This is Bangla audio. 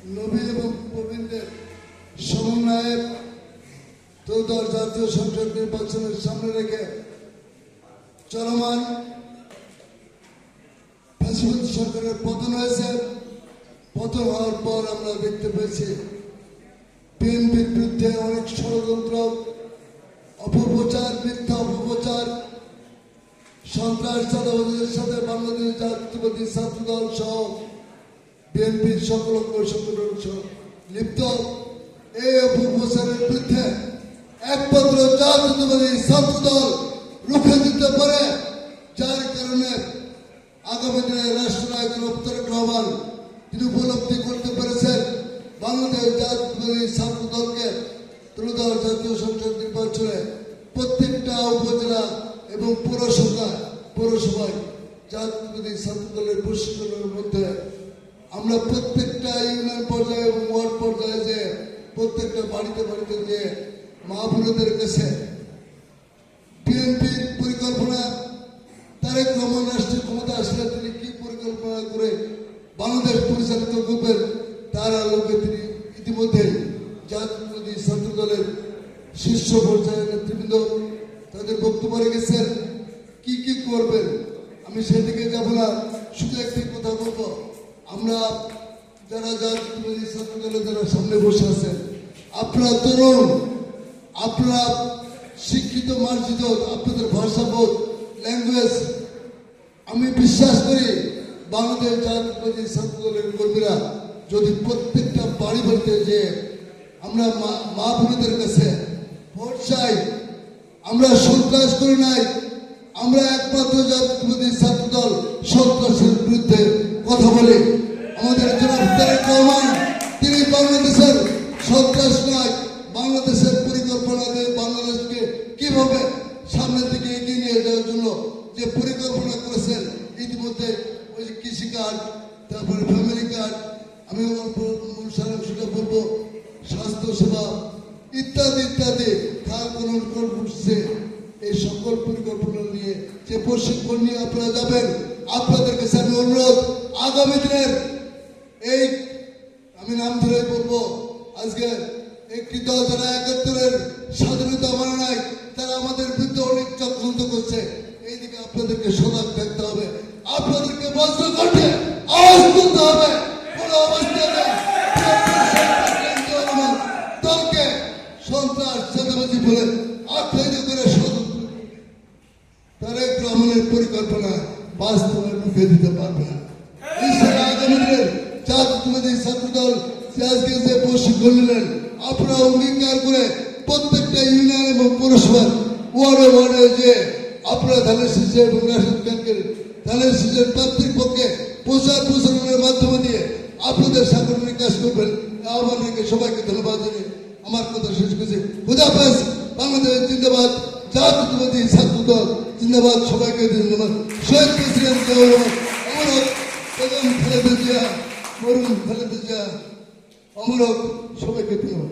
নবী এবং প্রবীণদের সমন্বয়ে ত্রয়োদশ জাতীয় সংসদ নির্বাচনের সামনে রেখে চলমান ফ্যাসিবাদী সরকারের পতন হয়েছে। পতন হওয়ার পর আমরা দেখতে পেয়েছি বিএনপির বিরুদ্ধে অনেক ষড়যন্ত্র, অপপ্রচার, মিথ্যা অপপ্রচার, সন্ত্রাস, চাঁদাবাজের সাথে বাংলাদেশ জাতীয়তাবাদী ছাত্র দল সহ বিএনপির সকল সংগঠন লিপ্ত। এই অপপ্রচারের বিরুদ্ধে একমাত্র জাতীয়তাবাদী ছাত্র দল রুখে দিতে পারে, যার কারণে আগামী দিনে রাষ্ট্রনায়ক তারেক রহমান তিনি উপলব্ধি করতে পেরেছেন বাংলাদেশ জাতীয়তাবাদী ছাত্র দলকে ত্রয়োদশ জাতীয় সংসদ নির্বাচনে প্রত্যেকটা উপজেলা এবং পৌরসভায় জাতীয়তাবাদী ছাত্র দলের প্রশিক্ষণের মধ্যে আমরা প্রত্যেকটা ইউনিয়ন পর্যায়ে এবং ওয়ার্ড পর্যায়ে যে প্রত্যেকটা বাড়িতে বাড়িতে যে মা বোনদের কাছে বিএনপির পরিকল্পনা, তারেক রহমান রাষ্ট্রীয় ক্ষমতা আসলে তিনি কি পরিকল্পনা করে বাংলাদেশ পরিচালিত করবেন তার আলোকে তিনি ইতিমধ্যে জাতীয়তাবাদী ছাত্র দলের শীর্ষ পর্যায়ের নেতৃবৃন্দ তাদের বক্তব্য রেখেছেন কি কি করবেন। আমি সেদিকে যাব না, শুধু একটি কথা বলবো, আমরা যারা জাতীয়তাবাদী ছাত্র দলের যারা সামনে বসে আছেন, আপনারা তরুণ, আপনারা শিক্ষিত, মার্জিত, আপনাদের ভাষাবোধ, ল্যাঙ্গুয়েজ, আমি বিশ্বাস করি বাংলাদেশ জাতীয়তাবাদী ছাত্র দলের কর্মীরা যদি প্রত্যেকটা বাড়ি বাড়িতে যে আমরা মা বোনদের কাছে ভোট চাই, আমরা সন্ত্রাস করি নাই, আমরা একমাত্র জাতীয়তাবাদী ছাত্র দল সন্ত্রাসের বিরুদ্ধে কথা বলি। আমাদের জনাব তারেক রহমান তিনি বাংলাদেশের সন্ত্রাস নয়, বাংলাদেশের পরিকল্পনা দিয়ে বাংলাদেশকে কিভাবে সামনের দিকে এগিয়ে নিয়ে যাওয়ার জন্য যে পরিকল্পনা করেছেন, ইতিমধ্যে ওই যে কৃষি কার্ড, তারপরে ফ্যামিলি কার্ড, আমি সারাংশটা বলবো, স্বাস্থ্য সেবা ইত্যাদি ইত্যাদি, খাল খনন করছে, এই সকল পরিকল্পনা নিয়ে যে প্রশিক্ষণ নিয়ে আপনারা যাবেন, আপনাদের কাছে আমি অনুরোধ, আগামী দিনের এই আমি নাম ধরে বলবো, আজকে একটি দল যারা 71-এর স্বাধীনতা মানে নাই, তারা আমাদের বিরুদ্ধে অনেক চক্রান্ত করছে, এইদিকে আপনাদেরকে সজাগ থাকতে হবে, আপনাদেরকে বজ্র করতে আওয়াজ তুলতে হবে। কোনো অবস্থায় দলকে সন্ত্রাস, চাঁদাবাজি বলে আখ্যায়িত করে তারেক রহমানের পরিকল্পনা বাস্তবে রূপে দিতে পারবে না। আগামী দিনের জাতীয়তাবাদী ছাত্র দল আজকে যে প্রশিক্ষণ নিলেন, আপনারা অঙ্গীকার করে প্রত্যেকটা ইউনিয়ন এবং পৌরসভার ওয়ার্ডে ওয়ার্ডে যে আপনারা ধানের শীষে এবং রাশিদ ব্যাংকের ধানের শীষের প্রার্থীর পক্ষে প্রচারণের মাধ্যমে দিয়ে আপনাদের সাংগঠনিক কাজ করবেন। আহ্বান রেখে সবাইকে ধন্যবাদ জানিয়ে আমার কথা শেষ করছি। খুদাহাফেজ। বাংলাদেশ জিন্দাবাদ, জাতীয়তাবাদী ছাত্র দল জিন্দাবাদ। সবাইকে ধন্যবাদ। শহীদ প্রেসিডেন্ট অমরক বেগম খালেদা জিয়া, মরহুম খালেদা জিয়া অমরক, সবাইকে ধন্যবাদ।